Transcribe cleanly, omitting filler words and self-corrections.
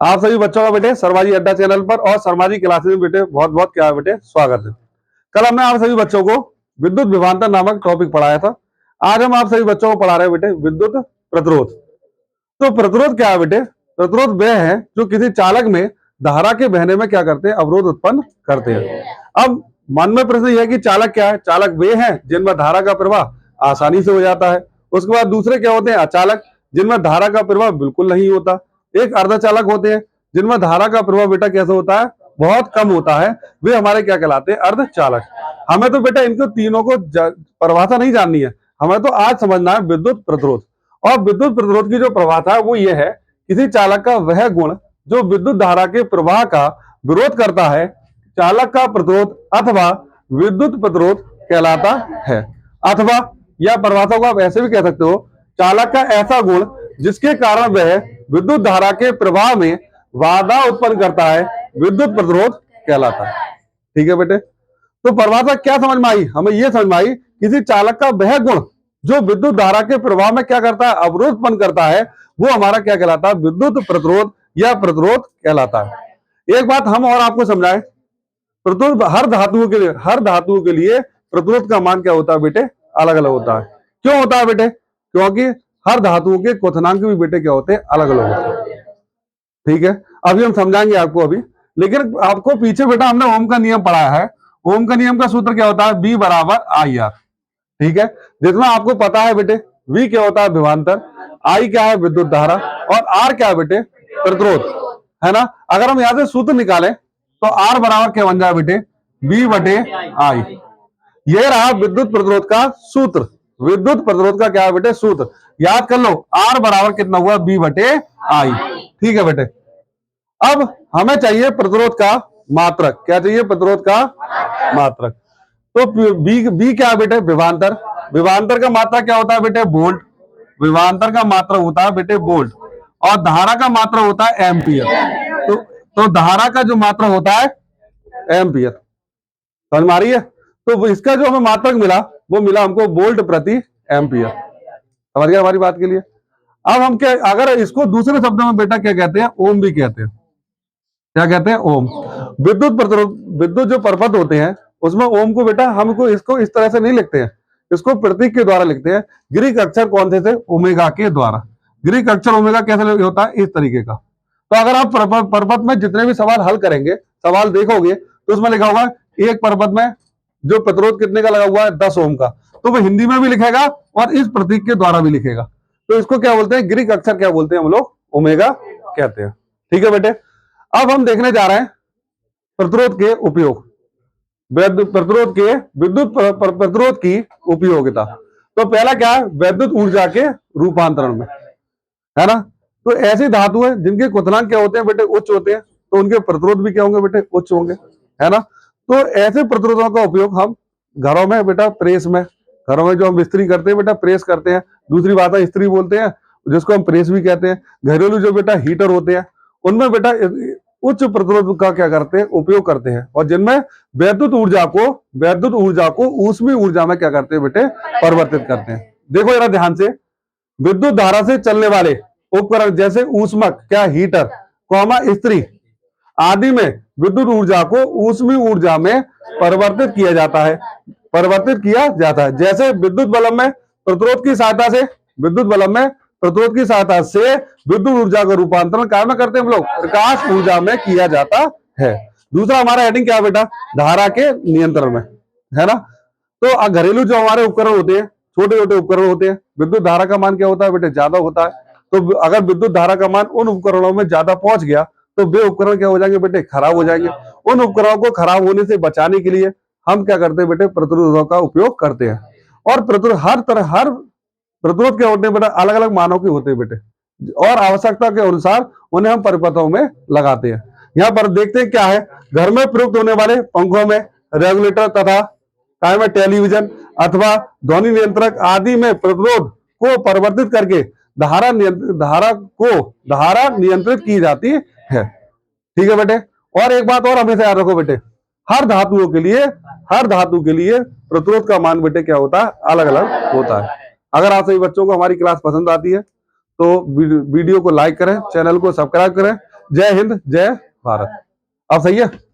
आप सभी बच्चों का बेटे शर्मा जी अड्डा चैनल पर और शर्मा जी क्लासेस में बेटे बहुत बहुत क्या है बेटे स्वागत है। कल हमने आप सभी बच्चों को विद्युत विभवांतर नामक टॉपिक पढ़ाया था। आज हम आप सभी बच्चों को पढ़ा रहे हैं बेटे विद्युत प्रतिरोध। तो प्रतिरोध क्या है बेटे? प्रतिरोध वह है जो किसी चालक में धारा के बहने में क्या करते हैं, अवरोध उत्पन्न करते हैं। अब मन में प्रश्न यह है कि चालक क्या है? चालक वे हैं जिनमें धारा का प्रवाह आसानी से हो जाता है। उसके बाद दूसरे क्या होते हैं? अचालक, जिनमें धारा का प्रवाह बिल्कुल नहीं होता। एक अर्धचालक होते हैं जिनमें धारा का प्रवाह बेटा कैसे होता है? बहुत कम होता है। वे हमारे क्या कहलाते हैं? अर्धचालक। हमें तो बेटा इनको तीनों को परिभाषा नहीं जाननी है, हमें तो आज समझना है विद्युत प्रतिरोध। और विद्युत प्रतिरोध की जो परिभाषा है वो ये है, किसी चालक का वह गुण जो विद्युत धारा के प्रवाह का विरोध करता है, चालक का प्रतिरोध अथवा विद्युत प्रतिरोध कहलाता है। अथवा या परिभाषा को आप ऐसे भी कह सकते हो, चालक का ऐसा गुण जिसके कारण वह विद्युत धारा के प्रवाह में बाधा उत्पन्न करता है, विद्युत प्रतिरोध कहलाता है। ठीक है बेटे, तो परिभाषा क्या समझ में आई? हमें यह समझ में आई, किसी चालक का वह गुण जो विद्युत धारा के प्रवाह में क्या करता है? अवरोध उत्पन्न करता है, वो हमारा क्या कहलाता है? विद्युत प्रतिरोध या प्रतिरोध कहलाता है। एक बात हम और आपको समझाएं, प्रतिरोध हर धातुओं के लिए प्रतिरोध का मान क्या होता है बेटे? अलग अलग होता है। क्यों होता है बेटे? क्योंकि हर धातुओं के क्वथनांक भी बेटे क्या होते हैं? अलग अलग होते हैं। ठीक है, अभी हम समझाएंगे आपको अभी, लेकिन आपको पीछे बेटा हमने ओम का नियम पढ़ाया है। ओम का नियम का सूत्र क्या होता है? बी बराबर आई आर। ठीक है, जिसमें आपको पता है बेटे वी क्या होता है? विभवांतर, आई क्या है? विद्युत धारा, और आर क्या है बेटे? प्रतिरोध, है ना। अगर हम यहां से सूत्र निकालें तो आर बराबर क्या बन जाए बेटे? बी बटे आई। ये रहा विद्युत प्रतिरोध का सूत्र। विद्युत प्रतिरोध का क्या है बेटे? सूत्र याद कर लो, आर बराबर कितना हुआ? बी बटे आई। ठीक है बेटे, अब हमें चाहिए प्रतिरोध का मात्रक। क्या चाहिए? प्रतिरोध का मात्रक। तो बी क्या है बेटे? विभवांतर। विभवांतर का मात्रा क्या होता है बेटे? वोल्ट। विभवांतर का मात्रा होता है बेटे वोल्ट, और धारा का मात्रा होता है एम्पियर। तो धारा का जो मात्रा होता है एम्पियर। समझ में आ रही है? तो इसका जो हमें मात्रक मिला वो मिला हमको वोल्ट प्रति एम्पियर। समझ गया हमारी बात के लिए? अब हम क्या, अगर इसको दूसरे शब्दों में बेटा क्या कहते हैं? ओम भी कहते हैं। क्या कहते हैं? ओम। विद्युत प्रतिरोध, विद्युत जो परपथ होते हैं उसमें ओम को बेटा हमको इसको इस तरह से नहीं लिखते हैं, इसको प्रतीक के द्वारा लिखते हैं। ग्रीक अक्षर कौन से थे? ओमेगा के द्वारा। ग्रीक अक्षर ओमेगा कैसे होता है? इस तरीके का। तो अगर आप परपथ में जितने भी सवाल हल करेंगे, सवाल देखोगे तो उसमें लिखा होगा एक परपथ में जो प्रतिरोध कितने का लगा हुआ है? 10 ओम का। तो वो हिंदी में भी लिखेगा और इस प्रतीक के द्वारा भी लिखेगा। तो इसको क्या बोलते हैं? ग्रीक अक्षर क्या बोलते हैं हम लोग? ओमेगा कहते हैं। ठीक है बेटे, अब हम देखने जा रहे हैं प्रतिरोध के उपयोग, प्रतिरोध के विद्युत प्रतिरोध की उपयोगिता। तो पहला क्या है? विद्युत ऊर्जा के रूपांतरण में, है ना। तो ऐसी धातु है जिनके क्वथनांक क्या होते हैं बेटे? उच्च होते हैं, तो उनके प्रतिरोध भी क्या होंगे बेटे? उच्च होंगे, है ना। तो ऐसे प्रतिरोधों का उपयोग हम घरों में बेटा, प्रेस में, घरों में जो हम इस्त्री करते हैं बेटा, प्रेस करते हैं। दूसरी बात है इस्त्री बोलते हैं, जिसको हम प्रेस भी कहते हैं। घरेलू जो बेटा हीटर होते हैं उनमें बेटा उच्च प्रतिरोध का क्या करते हैं? उपयोग करते हैं, और जिनमें विद्युत ऊर्जा को ऊष्मीय ऊर्जा में क्या करते हैं बेटे? परिवर्तित करते हैं। देखो जरा ध्यान से, विद्युत धारा से चलने वाले उपकरण जैसे ऊष्मक, क्या हीटर, कौमा इस्त्री आदि में विद्युत ऊर्जा को ऊष्मीय ऊर्जा में परिवर्तित किया जाता है, जैसे विद्युत बल्ब में प्रतिरोध की सहायता से, विद्युत ऊर्जा का रूपांतरण क्या में करते हैं हम लोग? प्रकाश ऊर्जा में किया जाता है। दूसरा हमारा हेडिंग क्या है बेटा? धारा के नियंत्रण में, है ना। तो घरेलू जो हमारे उपकरण होते हैं, छोटे छोटे उपकरण होते हैं, विद्युत धारा का मान क्या होता है बेटे? ज्यादा होता है। तो अगर विद्युत धारा का मान उन उपकरणों में ज्यादा पहुंच गया तो वे उपकरण क्या हो जाएंगे बेटे? खराब हो जाएंगे। उन उपकरणों को खराब होने से बचाने के लिए हम क्या करते हैं बेटे? प्रतिरोधों का उपयोग करते हैं। और प्रतिरोध हर प्रतिरोध के होते हैं बेटा, अलग अलग मानों के होते हैं बेटे, और आवश्यकता के अनुसार उन्हें हम परिपथों में लगाते हैं। यहाँ पर देखते हैं क्या है, घर में प्रयुक्त होने वाले पंखों में, रेगुलेटर तथा काय में टेलीविजन अथवा ध्वनि नियंत्रक आदि में प्रतिरोध को परिवर्तित करके धारा नियंत्रित की जाती है। ठीक है बेटे, और एक बात और हमेशा याद रखो बेटे, हर धातु के लिए प्रतिरोध का मान बेटे क्या होता है? अलग अलग होता है। अगर आप सभी बच्चों को हमारी क्लास पसंद आती है तो वीडियो को लाइक करें, चैनल को सब्सक्राइब करें, जय हिंद, जय भारत। अब सही है।